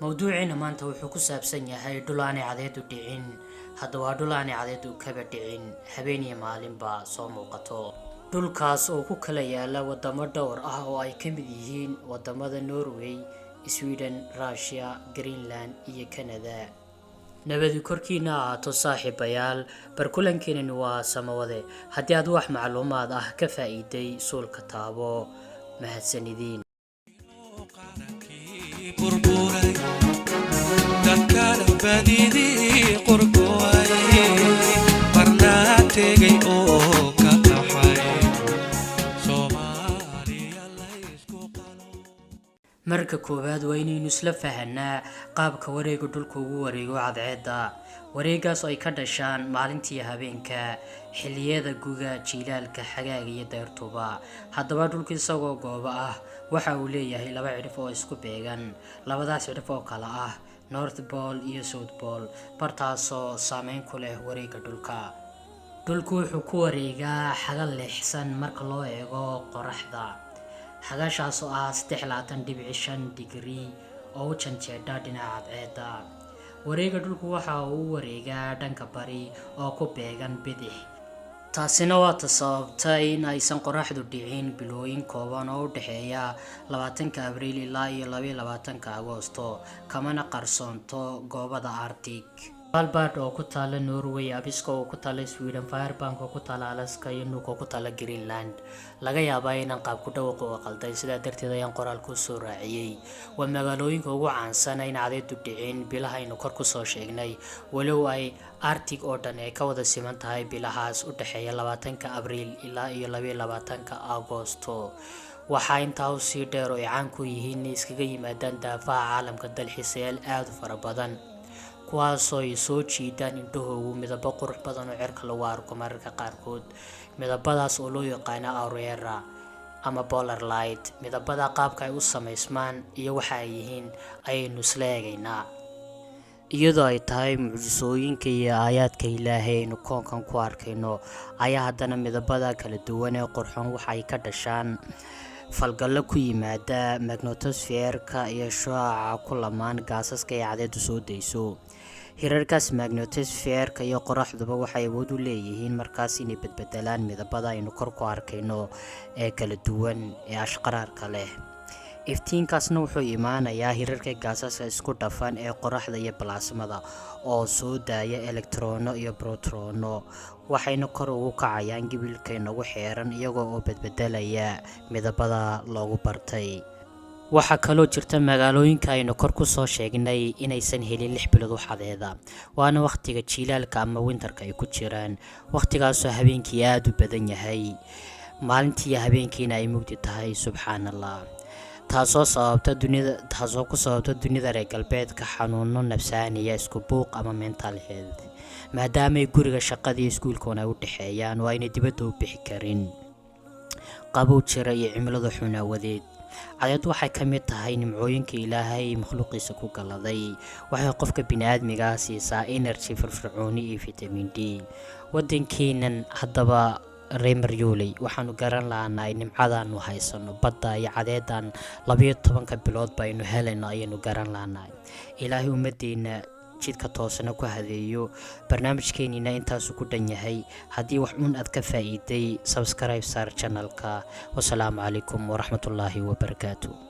موضوعنا maanta wuxuu ku saabsan yahay dhulaani cadeed u dhicin haddaba dhulaani cadeed u kaba dhicin habeen iyo maalinba soo muuqato dhulkaas oo ku kala yaala wadamo dhowr ah oo ay kamid yihiin wadamada Norway, Sweden, Russia, Greenland iyo Canada. nabadi korkiina ahaato saaxiibayaal barkulankeena waa samawade haddii aad wax macluumaad ah ka faa'iiday suulka taabo mahadsanidin dadkala badidi qurboay barnaatay oo ka taxay Soomaaliya la isku qalo marka koowaad waa inaynu isla fahanaa qaabka wareega dhulku ugu wareego cadceeda wareegaas ay ka dhashaan maalintii habeenka xilliyada guga jiilaalka xagaaga iyo deertuba haddaba dhulku isagoo gooba ah waxa uu leeyahay laba cirif oo isku beegan labadaas cirif oo kala ah North Pole iyo South Pole bartaasoo saameyn ku leh wareega dhulka wuxuu ku wareegaa xagal leexsan marka loo eego qoraxda xagashaas oo ah 3.5 degree oo janjeeda dhinaca cadceeda wareega dhulku waxa uu wareegaa dhanka bari oo ku beegan bidix taasina waa sababtay in aysan qoraxdu dhicin bilooyin kooban oo u dhaxeeya 20 Abriil ilaa 22 Agoosto kamana qarsoonto goobada Arctic Svalbard oo ku taala Norway, Abisko oo ku taala Sweden, Fairbanks oo ku taala Alaska iyo Nuuk oo ku taala Greenland laga yaabaa inaan qaab ku dhawaaqo qalday sida darteed ayaan qoraal ku soo raaciyay waa magaalooyinka ugu caansan in cadeedu dhicin bilahaynu kor ku soo sheegnay walow ay Arctic oo dhan ay ka wada siman tahay bilahaas u dhaxeeya 20 Abriil ilaa 22 Agoosto waxa intaa u sii dheer oo ay caan ku yihiin iskaga yimaadaan daafaha caalamka dalxiisayaal aad u fara badan kuwaasoo ay soo jiidaan indhahoodu midabo qurux badan oo cirka lagu arko mararka qaarkood midabadaas oo loo yaqaan aurora ama polar light midabada qaabka ay u sameysmaan iyo waxa ay yihiin ayaynu isla eegaynaa iyadoo ay tahay mucjisooyinka iyo aayaadka Ilaahay inuu koonkan ku arkayno ayaa haddana midabada kala duwan ee qurxoon waxa ay ka dhashaan falgallo ku yimaada magnetosphere-ka iyo shucaaca ku lamaan gaasaska ay cadeedu soo deyso hirarkaas magnetosphere-ka iyo qoraxduba waxay awood u leeyihiin markaas inay bedbedelaan midabada aynu kor ku arkayno ee kala duwan ee ashqaraarka leh iftiinkaasna wuxuu imaanayaa hirarka gaasaska isku dhafan ee qoraxda iyo plasmada oo soo daaya elektroono iyo protoono waxayna kor ugu kacayaan gibilka inagu xeeran iyagoo oo bedbedelaya midabada loogu bartay waxa kaloo jirta magaalooyinka aynu kor ku soo sheegnay inaysan helin 6 bilood waxadeeda waana waqtiga jiilaalka ama winterka ay ku jiraan waqtigaas oo habeenkii aad u badan yahay maalintii habeenkiina ay mugdi tahay subxaanallah taasoo ku sababta dunida reer galbeedka xanuuno nafsaaniya isku buuq ama mental health maadaama guriga shaqada iyo iskuulkoona u dhaxeeyaan waa inay dibadda u bixi karin qabow jira iyo cimilada xunaawadeed cadeed waxay ka mid tahay nimcooyinka Ilaahay makhluuqiisa ku galaday waxay qofka bini'aadmiga siisaa energy firfircooni iyo vitamin D wadankeenan haddaba reemer yoolay waxaanu garan lahaynaa nimcadaanu haysano badda iyo cadeedan 12 bilood baynu helayno ayaynu garan lahaynaa Ilaahay ummadeena jidka toosana ku hadeeyo barnaamijkeenina intaas ku dhan yahay haddii wax aad ka faa'iiday subscribe sar channelka wassalaamu calaykum waraxmatullaahi wabarakaatuh